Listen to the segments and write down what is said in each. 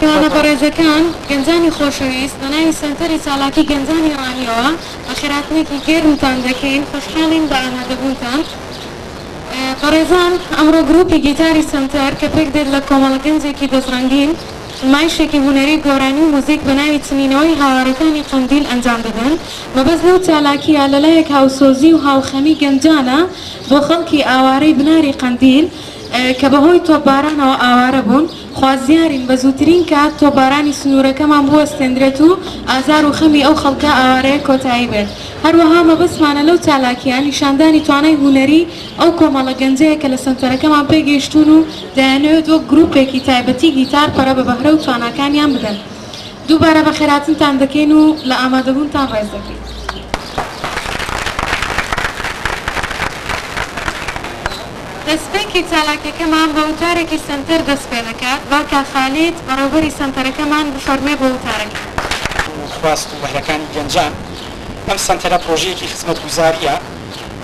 کانە بەڕێزەکان گەنجانی خۆشەویست لە ناوی سەنتەری چالاکی گەنجانی ڕانیەوە بە خێراتنێکی گێرمتان دەکەین خۆشحاڵین بە ئامادەبوونتان. بەڕێزان ئەمڕۆ گروپی گیتاری سەنتەر کە پێک دێت لە کۆمەڵە گەنجێکی دەستڕەنگین نمایشێکی هونەری گۆرانی و موزیک بە ناوی چنینەوەی هاوارەکانی قەندیل ئەنجام دەدەن. مەبەست لەو چالاکیە لەلایەک هاوسۆزی و هاوخەمی گەنجانە بۆ خەڵکی ئاوارەی بناری قەندیل کە بەهۆی تۆپبارانەوە ئاوارە بوون خوازیارین بە زووترین کات تۆپبارانی سنوورەکەمان بوەستێنرێت و ئازار و خەمی ئەو خەڵکە ئاوارەیە کۆتایی بێت. هەروەها مەبەستمانە لەو چالاکیان نیشاندانی توانای هونەری ئەو کۆمەڵە گەنجەیە کە لە سەنتەرەکەمان پێگەیشتون و دەیانەوێت وەک گروپێکی تایبەتی گیتار پەرە بە بەهرە و تواناکانیان بدەن. دووبارە بە خێراتنتان دەکەین و لە ئامادەبوونتان ڕێز دەکەین. دەستپێکی چالاکەکەمان بە وتارێکی سەنتەر دەست پێ دەکات. باکە خالید بەڕێوەبەری سەنتەرەکەمان بفەرمێ بە وتارەکە. خواست و بەهرەکانی گەنجان ئەم سەنتەرە پرۆژەیەکی خزمەتگوزاریە.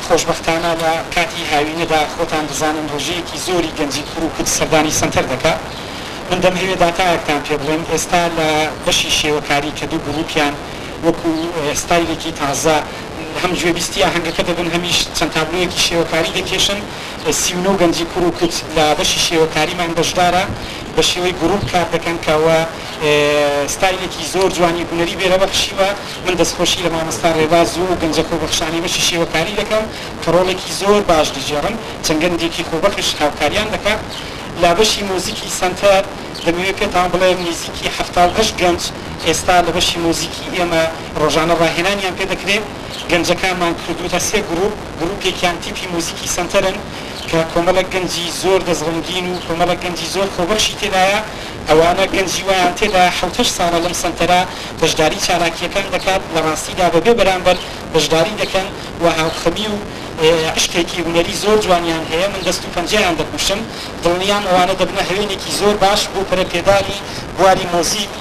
خۆشبەختانە لە کاتی هاوینەدا خۆتان دەزانن ڕۆژەیەکی زۆری گەنجی کوڕ و کورد سەردانی سەنتەر دەکات. من دەمهەوێت داتایەکتان پێ بڵێم ئێستا لە بەشی شێوەکاری کە دوو گروپیان وەکو ستایلێکی تازە هەم گوێبیستیە هەنگەکە دەبن هەمیش چەند تابلۆیەکی شێوەکاری دەکێشن. 39 گەنجی کوڕ و کورد لە بەشی شێوەکاریمان بەشدارە بە شێوەی گروپ کار دەکەن کەوە ستایلێکی زۆر جوانی هونەری بێرە بەخشیوە. من دەستخۆشی لە مامۆستا ڕێباز و گەنجە خۆبەخشانی بەشی شێوەکاری دەکەم کە ڕۆڵێکی زۆر باش دەژێڕن چەند گەنجێکی خۆبەخش هاوکاریان دەکات. لە بەشی مۆزیکی سەنتەر دەمەوێت پێتان بڵێم نزیکی 78 گەنج ئێستا لە بەشی مۆزیکی ئێمە ڕۆژانە ڕاهێنانیان پێ دەکرێت. گەنجەکانمان کردوتە سێ گروپێکیان تیپی مۆزیکی سەنتەرن کە کۆمەڵە گەنجی زۆر دەستڕەنگین و کۆمەڵە گەنجی زۆر خۆبەخشی تێدایە. ئەوانە گەنجی وایان تێدا 7 ساڵە لەم سەنتەرە بەشداری چالاکیەکان دەکات لە ڕاستیدا بەبێ بەرامبەر بەشداری دەکەن و هاوخەمی و عشقێکی هونەری زۆر جوانیان هەیە. من دەست و پەنجەیان دەپوشم دڵنیام ئەوانە دەبنە هەوێنێکی زۆر باش بۆ پەرەپێدانی بواری مۆزیک.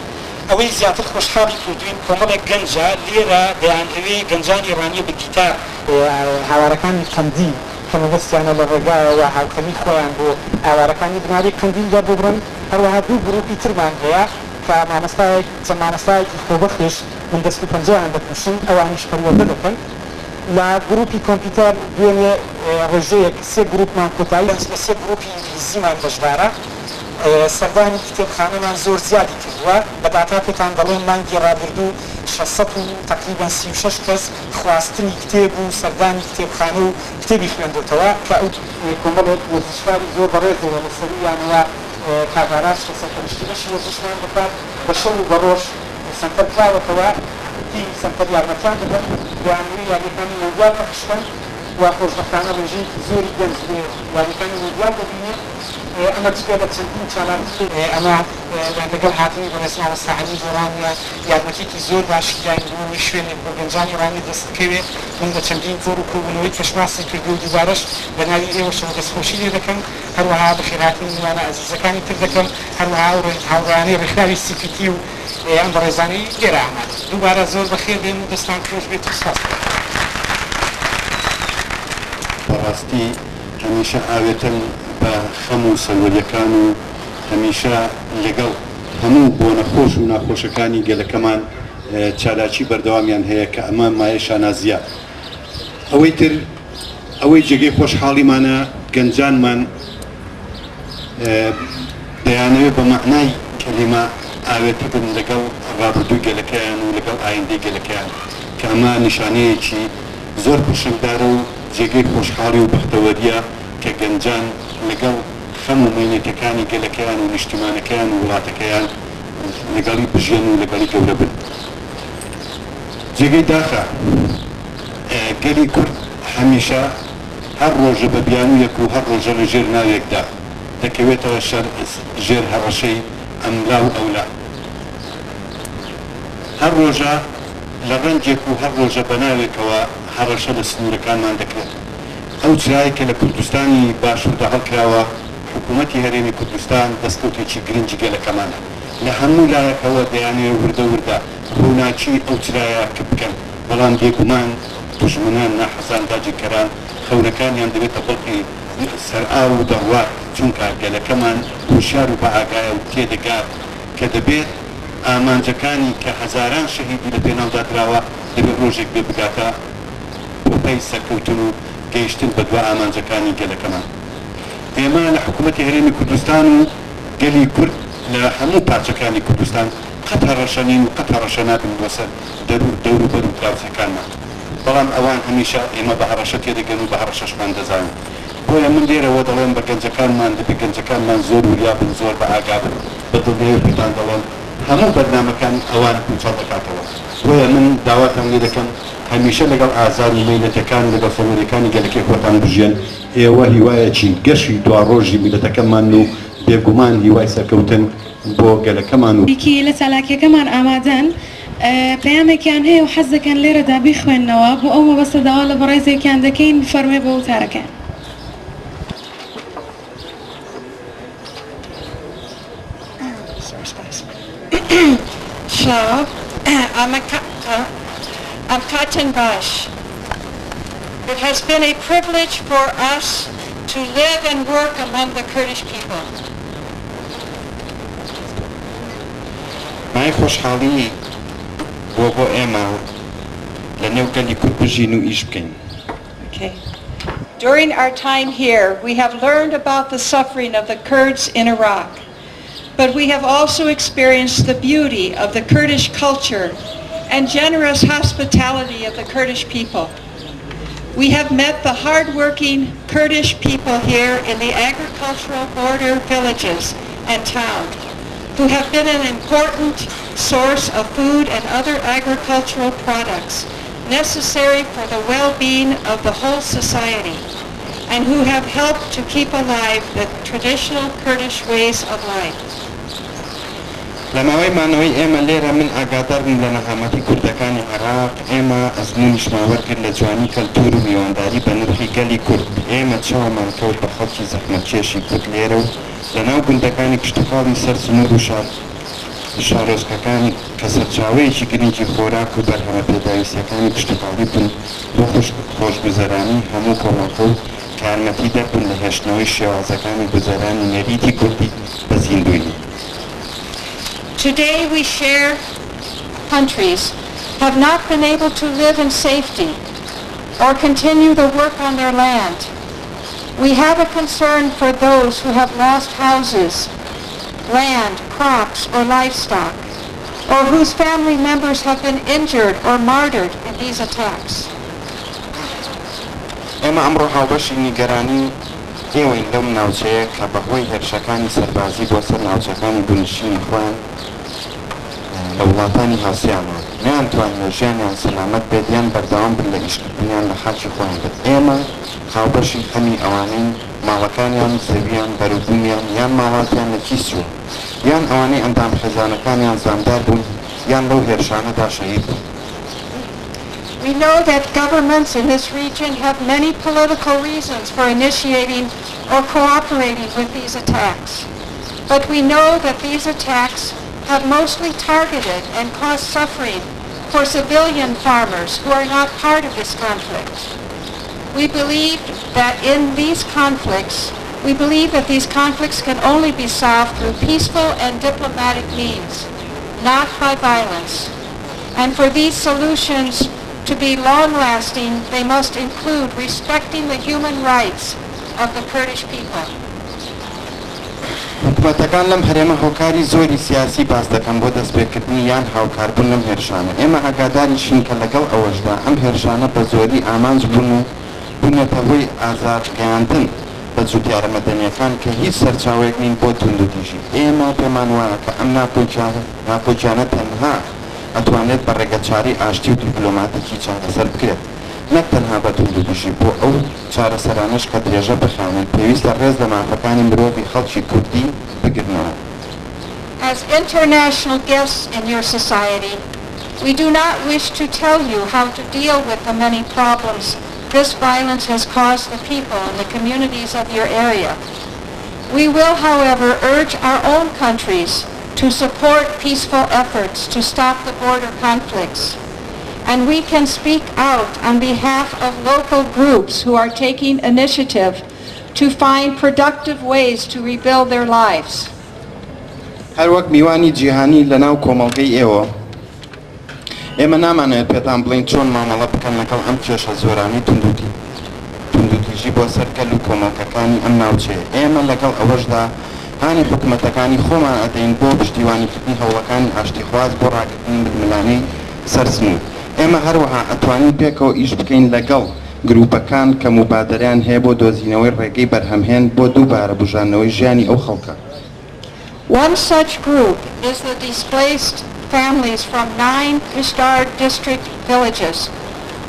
ئەوەی زیاتر خۆشحاڵی کردوین کۆمەڵێک گەنجە لێرە دەیانەوێ گەنجانی ڕانیە بە گیتار هاوارەکانی قەندیل کە مەبەستیانە لە ڕێگایەوە هاوکەمی خۆیان بۆ ئاوارەکانی بناری قەندیلدا ببڕن. هەروەها دوو گروپی ترمان هەیە کە مامۆستایەکی خۆبەخش من دەست و پەنجەیان دەپوشم ئەوانیش پەروەردە دەکەن. لە گروپی کۆمپیوتەر دوێنێ ڕێژەیەک سێ گروپمان کۆتایی لە سێ گروپی ئینگلیزیمان بەشدارە. سەردانی کتێبخانەمان زۆر زیادی کردووە بە داتا پێتان دەڵێن مانگی ڕابردوو 600 و تقریبا 36 کەس خواستنی کتێب و سەردانی کتێبخانە و کتێبی خوێندوتەوە کە ئەو کۆمەڵێک وەرزشکاری زۆر بەڕێزەوە لە سەرویانەوە کابراس شەسەپەرشتی بەشی وەرزشمان بکات بە شەو و بەڕۆژ سەنتەر کراوەتەوە تی سەنتەر یارمەتیان دەبن دوانوی یاریەکانی مۆندیال بەخشتن و خۆشبەختانە ڕێژەیەکی زۆری گەنج یاریەکانی مۆندیال دەبینێت. ئەمە چکە لە چەندین چالاکی ئەمە لەگەڵ هاتنی بەڕێزماوە ساحەبی گۆڕانیە یارمەتێکی زۆر باشی داینبوونی شوێنێک بۆ گەنجانی ڕانی دەستکەوێت. من لە چەندین جۆر و کۆبوونەوەی کەشماسی کردو و دووبارەش بە ناوی ئێوەشەوە دەستخۆشی لێ دەکەم. هەروەها بەخێرهاتنی میوانە ئەزیزەکانی تر دەکەم. هەروەها هاوڕانەی ڕێکخراوی سیپیتی و ئەم بەڕێزانەی لێرە ئامادە. دووبارە زۆر بەخێر بێن و دەستان خۆش بێت و سپاس. بەڕاستی هەمیشە ئاوێتن بە خەم و سەروەریەکان و هەمیشە لەگەڵ هەموو بۆ نەخۆش و ناخۆشەکانی گەلەکەمان چالاکی بەردەوامیان هەیە کە ئەمە مایە شانازیە. ئەوەی تر ئەوەی جێگەی خۆشحاڵیمانە گەنجانمان دەیانەوێت بە معنای کەلیمە ئاوێتە بن لەگەڵ ڕابردووی گەلەکەیان و لەگەڵ ئایندەی گەلەکەیان کە ئەمە نیشانەیەکی زۆر پرشنگدارە و جێگەی خۆشحاڵی و بەختەوەریە کە گەنجان لەگەڵ خەم و مێنێتەکانی گەلەکەیان و نیشتیمانەکەیان و وڵاتەکەیان لەگەڵی بژێن و لەگەڵی گەورە بن. جێگەی داخە گەلی کورد هەمیشە هەر ڕۆژە بە بیانوویەک و هەر ڕۆژە لە ژێر ناوێکدا دەکەوێتەوە ژێر هەڕەشەی ئەملا و ئەولا. هەر ڕۆژە لە ڕەنجێک و هەر ڕۆژە بە ناوێکەوە هەڕەشە لە سنوورەکانمان دەکرێت. ئەو چرای کە لە کوردستانی باشووردا هەڵکراوە حکوومەتی هەرێمی کوردستان دەستکەوتێکی گرنگی گەلەکەمانە. لە هەموو لایەکەوە دەیانێ وردە ڕووناچی ئەو چرایە کە بکەن بەڵام بێگومان دوژمنان ناحەزان داگیرکەران خەونەکانیان دەبێتە بەڵقی سەرئاو و دەڕوات چونکە گەلەکەمان هوشیار و بە ئاگایە و تێدەگات کە دەبێت ئامانجەکانی کە هەزاران شەهیدی لە پێناودادراوە دەبێت ڕۆژێک بێ بگاتە بۆپەی سەرکەوتن و گەیشتن بە دوای ئامانجەکانی گەلەکەمان. ئێمە لە حکوومەتی هەرێمی کوردستان و گەلی کورد لە هەموو پارچەکانی کوردستان قەت هەڕەشەنین و قەت هەڕەشە نابن بۆسەر دەور و بەر و دراوسەکانمان، بەڵام ئەوان هەمیشە ئێمە بە هەڕەشە تێدەگەن و بە هەڕەشەشمان دەزانن. بۆیە من لێرەوە دەڵێن بە گەنجەکانمان دەبێت گەنجەکانمان زۆر وریابن، زۆر بە ئاگا بن، بە دڵنیاییتان دەڵێن هەموو بەرنامەکان ئەوان کوچەڵ دەکاتەوە. بۆیە من داواتم لێ دەکەم هەمیشە لەگەڵ ئازار و میلەتەکان و لەگەڵ سەرۆریەکانی گەلەکەی خۆتان بژێن. ئێوە هیوایەکی گەشی دوا ڕۆژی میلەتەکەمان و بێگومان هیوای سەرکەوتن بۆ گەلەکەمان و بیکی لە چالاکیەکەمان ئامادەن. پەیامێکیان هەیە و حەز دەکەن لێرەدا بیخوێننەوە بۆ ئەو مەبەستەداوا لە بەڕێزێکیان دەکەین بفەرمێ بە وتارەکان. Shalom, I'm Katan Bash. It has been a privilege for us to live and work among the Kurdish people. مای خۆشحاڵی بۆ ئێمە لە نێو گەلی کورد بژین و ئیش بکەین. Okay. During our time here, we have learned about the suffering of the Kurds in Iraq, but we have also experienced the beauty of the Kurdish culture and generous hospitality of the Kurdish people. We have met the hard-working Kurdish people here in the agricultural border villages and towns, who have been an important source of food and other agricultural products necessary for the well-being of the whole society, and who have helped to keep alive the traditional Kurdish ways of life. لەماوەی مانەوەی ئێمە لێرە من ئاگادار بووم لە نەهامەتی کوردەکانی عێراق. ئێمە ئەزمونیشمان وەرگرت لە جوانی کەلتور و میوانداری بە نرخی گەلی کورد. ئێمە چاومان کەوت بە خەڵکی زەحمەتکێشی کورد لێرە و لەناو گوندەکانی کشتوخاڵی سەر سنوور و شارۆچکەکانی کە سەرچاوەیەکی گرنگی خۆراک و بەرهەمە پێداویستیەکانی کشتوخاڵی بن بۆ خۆشگوزەرانی هەموو کۆمەڵگە و کارمەتی دەربن لە هێشتنەوەی شێوازەکانی گوزەرانی نەریتی کوردی بە زیندووی. Today we share countries have not been able to live in safety or continue the work on their land. We have a concern for those who have lost houses, land, crops, or livestock, or whose family members have been injured or martyred in these attacks. ئێمە ئەمڕۆ هاوبەشی نیگەرانی ئێوەی لەم ناوچەیە کە بەهۆی هێرشەکانی سەربازی بۆ سەر ناوچەکانی بنشینی خۆیان لە وڵاتانی هاوسیانەوە نەیانتوانێت ژیانیان سەلامەت بێت یان بەردەوام بن لە ئیشکردنیان لە خاکی خۆیان بێت. ئێمە هاوبەشی هەمی ئەوانەی ماڵەکانیان زەویان بەروبوونیان یان ماڵاتیان لە کیسووە یان ئەوانەی ئەندام خێزانەکانیان زامدار بوون یان لەو هێرشانەدا شەهید بوون. We know that governments in this region have many political reasons for initiating or cooperating with these attacks. But we know that these attacks have mostly targeted and caused suffering for civilian farmers who are not part of this conflict. We believe that these conflicts can only be solved through peaceful and diplomatic means, not by violence. And for these solutions to be long-lasting, they must include respecting the human rights of the Kurdish people. حکومەتەکان لەم هەرێمە هۆکاری زۆری سیاسی باز دەکەن بۆ دەستپێکردنی یان هاوکاربوون لەم هێرشانە. ئێمە ئاگاداریشین کە لەگەڵ ئەوەشدا ئەم هێرشانە بە زۆری ئامانج بوون و بوونەتە هۆی ئازادگەیاندن بە جوتیارە مەدەنیەکان کە هیچ سەرچاوەیەک نین بۆ توندوتیژی. ئێمە پێمان وایە کە ئەم ناکۆچیانە تەنها ئەتوانێت بە ڕێگەچاری ئاشتی و دیپلۆماتیکی چارەسەر بکرێت، نەک تەنها بە توندوتیژی. بۆ ئەو چارەسەرانەش کە درێژە بخوێنێت پێویستە ڕێز لە مافەکانی مرۆڤی خەڵکی کوردی بگرنەوە. As international guests in your society, we do not wish to tell you how to deal with the many problems this violence has caused the people and the communities of your area. We will, however, urge our own countries to support peaceful efforts to stop the border conflicts. And we can speak out on behalf of local groups who are taking initiative to find productive ways to rebuild their lives. هەر وەک میوانی جیهانی لەناو کۆمەڵگەی ئێمە نامانەوێت پێتان بڵین چۆن مامەڵە بکەن لەگەڵ ئەم کێشە زۆرانی توندوتیژی بۆ سەرکەل و کۆمەڵگەکانی ئەم ناوچەیە. ئێمە لەگەڵ ئەوەشدا هانی حکوومەتەکانی خۆمان ئەدەین بۆ پشتیوانیکردنی هەوڵەکانی ئاشتیخواز بۆ ڕاگرتنی ململانەی سەرسنوور. ئێمە هەروەها ئەتوانین پێکەوە ئیش بکەین لەگەڵ گروپەکان کە موبادەریان هەیە بۆ دۆزینەوەی ڕێگەی بەرهەمهێن بۆ دووبارە بژاردنەوەی ژیانی ئەو خەڵکە. One such group is the displaced families from 9 Vistard district villages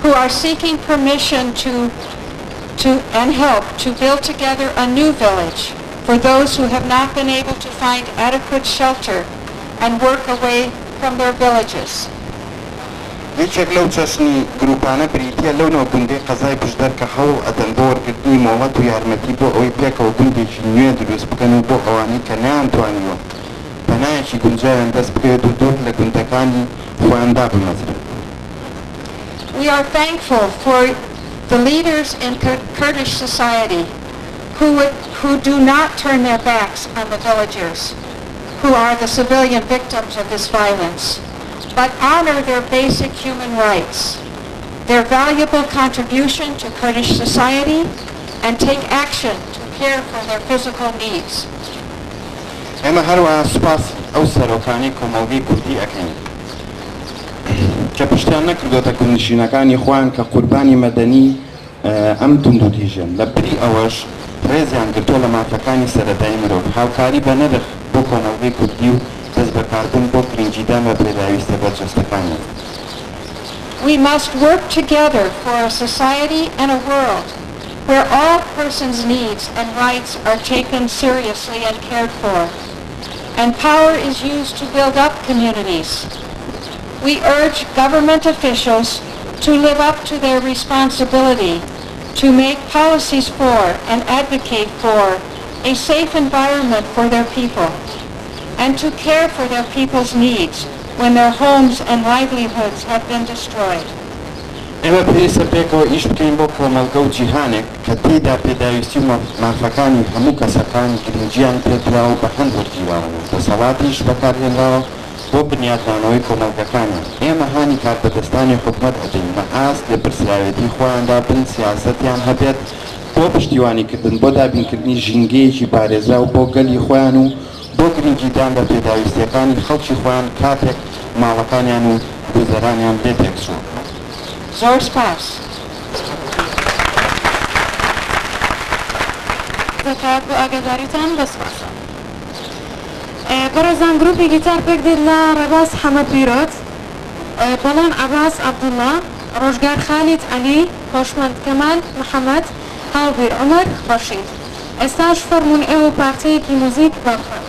who are seeking permission and help to build together a new village for those who have not been able to find adequate shelter and work away from their villages. یەکێک لەو چەشنی گروپانە بریتیە لەو نەوە گوندەی قەزای پشدەر کە هەوڵ ئەدەن بۆ وەرگرتنی مۆڵەت و یارمەتی بۆ ئەوەی پێکەوە گوندێکی نوێ دروست بکەن و بۆ ئەوانەی کە نەیانتوانیوە پەنایەکی گونجاویان دەست بکەوێت و دوور لە گوندەکانی خۆیان دابمەزرن. We are thankful for the leaders in Kurdish society who do not turn their backs on the villagers who are the civilian victims of this violence, but honor their basic human rights, their valuable contribution to Kurdish society, and take action to care for their physical needs. ئێمە هەروەها سوپاس ئەو سەرۆکانی کۆمەڵگەی کوردی ئەەکەین کە پشتیان نەکردوتە کوردنشینەکانی خۆیان کە قوربانی مەدەنی ئەم توندوتیژن لە بری ئەوەش ڕێزیان گرتووە لە مافەکانی سەرەتایی مرۆڤ هاوکاری بە نەرخ بۆ کۆمەڵگەی کوردی و دەست بەکاربوون بۆ گرنگیدان بە پێداویستە بەرجەستەکانیان. We must work together for a society and a world where all persons' needs and rights are taken seriously and cared for, and power is used to build up communities. We urge government officials to live up to their responsibility to make policies for and advocate for a safe environment for their people, and to care for their people's needs when their homes and livelihoods have been destroyed. ئێمە پێویستە پێکەوە ئیش بکەین بۆ کۆمەڵگە و جیهانێک کە تێیدا پێداویستی و مافەکانی هەموو کەسەکان گرنگیان پێدراوە بە هەند وەرگیراون و دەسەڵاتیش بەکارهێنراوە بۆ بنیاددانەوەی کۆمەڵگەکانیان. ئێمە هانی کاربەدەستانی حکوومەت ئەدەین بە ئاست لە پرسراوێتی خۆیاندا بن سیاسەتیان هەبێت بۆ پشتیوانیکردن بۆ دابینکردنی ژینگەیەکی پارێزرا و بۆ گەلی خۆیان و بۆ گرنگیدان بە پێداویستیەکانی خەڵکی خۆیان کاتێک ماڵەکانیان و گوزەرانیان بێ تێکچوو. زۆر سپاس. دەکات بۆ ئاگاداریتان بەسپاسە. بەڕێزان گروپی گیتار پێک دێت لە ڕێباز حەمەد بیرۆت، بەڵام عەباس عەبدوڵڵا، ڕۆژگار خالید عەلی، هۆشمەند کەمال محەممەد، هاوبیر عومەر خۆشید. ئێستاش فەرموون ئێوە پارچەیەکی موزیک بەخوێن.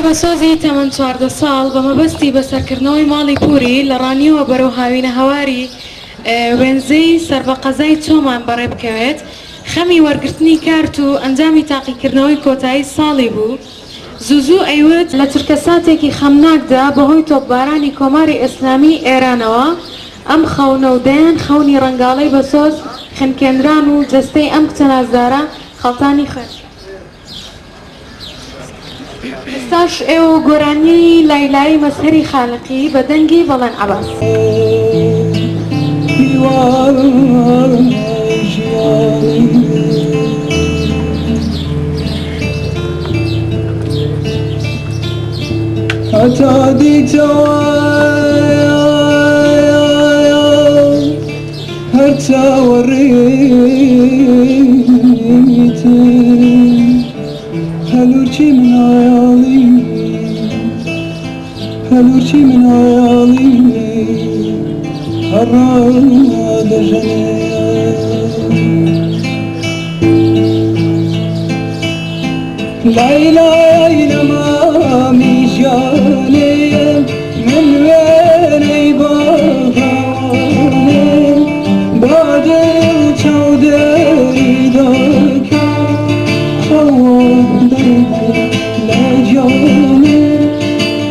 بە سۆزی تەمەن 14 ساڵ بە مەبەستی بەسەرکردنەوەی ماڵی پووری لە ڕانیەوە بەرەو هاوینە هەواری وێنزەی سەربەقەزای چۆمان بەڕێ بکەوێت خەمی وەرگرتنی کارت و ئەنجامی تاقیکردنەوەی کۆتایی ساڵی بوو زوزو ئەیوت لە چرکەساتێکی خەمناکدا بەهۆی تۆپبارانی کۆماری ئیسلامی ئێرانەوە ئەم خەونە و دەیان خەونی ڕەنگاڵەی بەسۆز خنکێنران و جەستەی ئەم کچە نازدارە خەڵتانی خوێن. ئێستاش ئێوە گۆرانی لایلایی مەسهەری خالقی بە دەنگی بەڵێن عەباس. حتى ديتوا هرتا وريتي هلورشي من عيالي هلورشي من عيالي هراد ليلى ليلى ما مشاني من وين يبغاني بعد الشودي ذاك خوادي لجاني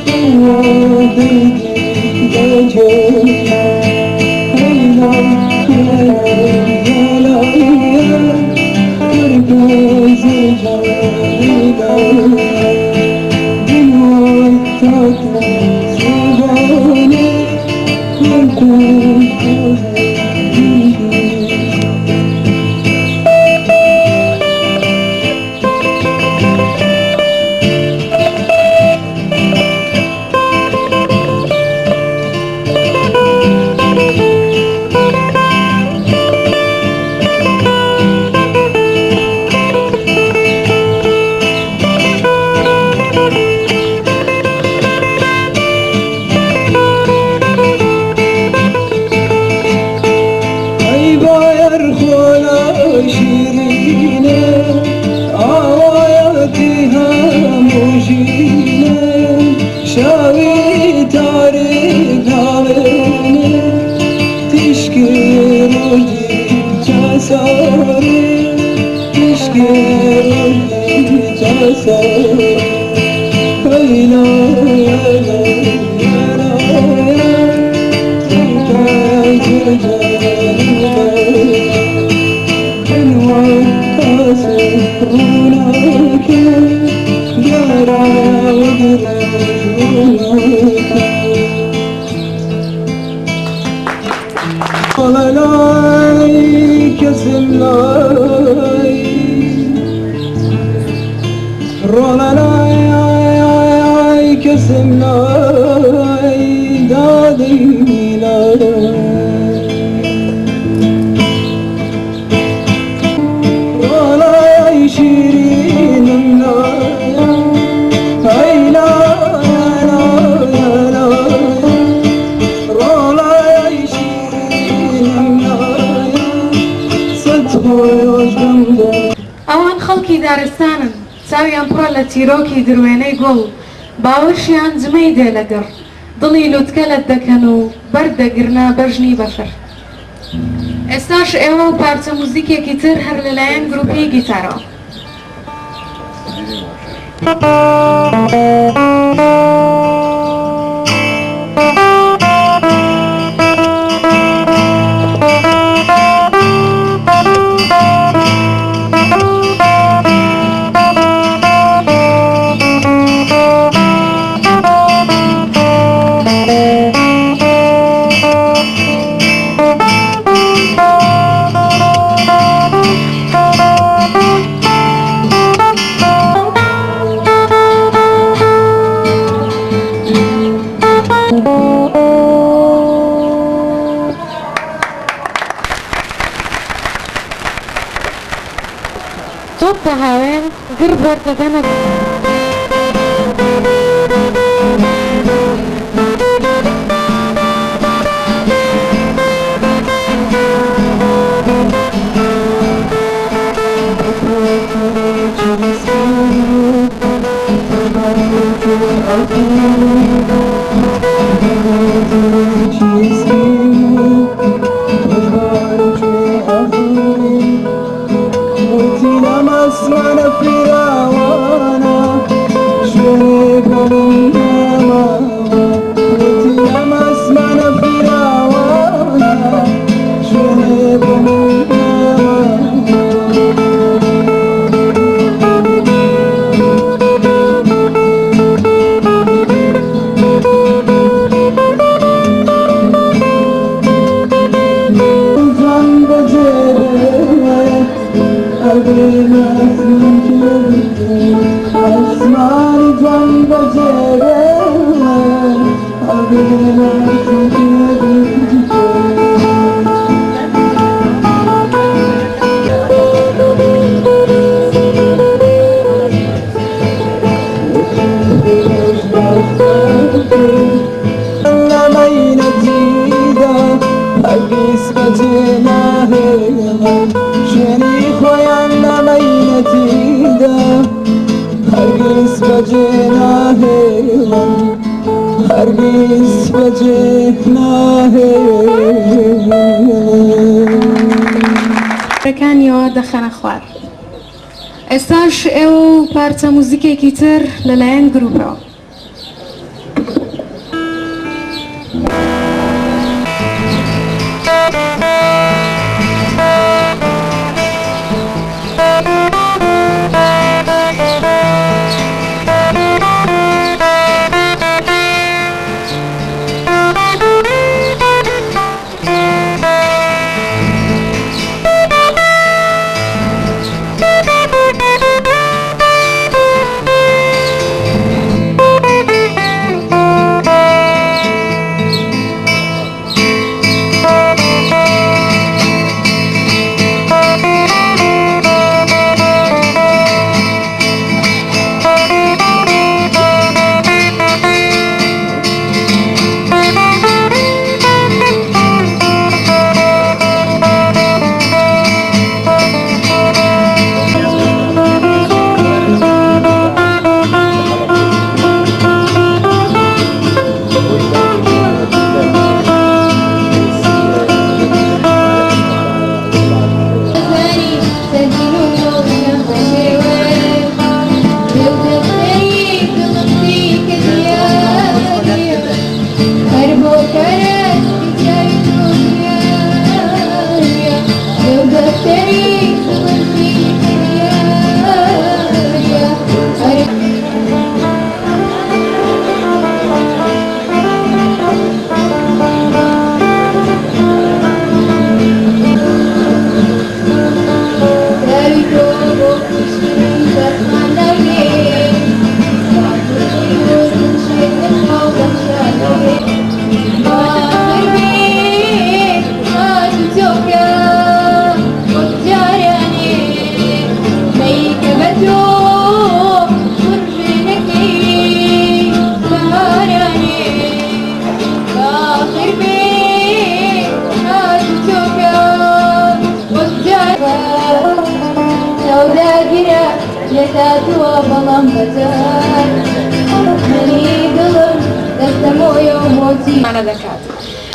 خوادي لجاني ليلى ليلى مركز جاني ئەوان خەڵکی دارستانن چاویان پڕە لە تیرۆکی دروێنەی گوڵ باوەشیان جمەی دێ لەگەڕ دڵی لوتکەلت دەکەن و بەردەگرنە بەژنی بەفر. ئێستاش ئێوە و پارچە موزیکێکی تر هەر لەلایەن گروپی گیتارەوە. تۆپ بە هاوێن گر بەردەدەنە Tina masmana firawana هرگز وجه ەکانیەوە دەخەنە خوار. ئێستاش ئێوە و پارچە موزیکێکی تر لەلایەن گروپەوە.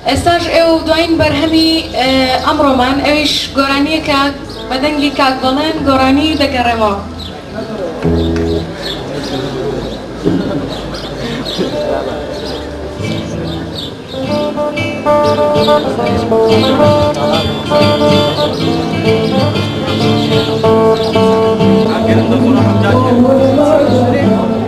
ئێستاش ئێوە دوایین بەرهەمی ئەمڕۆمان ئەویش گۆرانیە کاک بەدەنگی کاک بەڵێن گۆرانی دەگەڕێمەوە. Oh,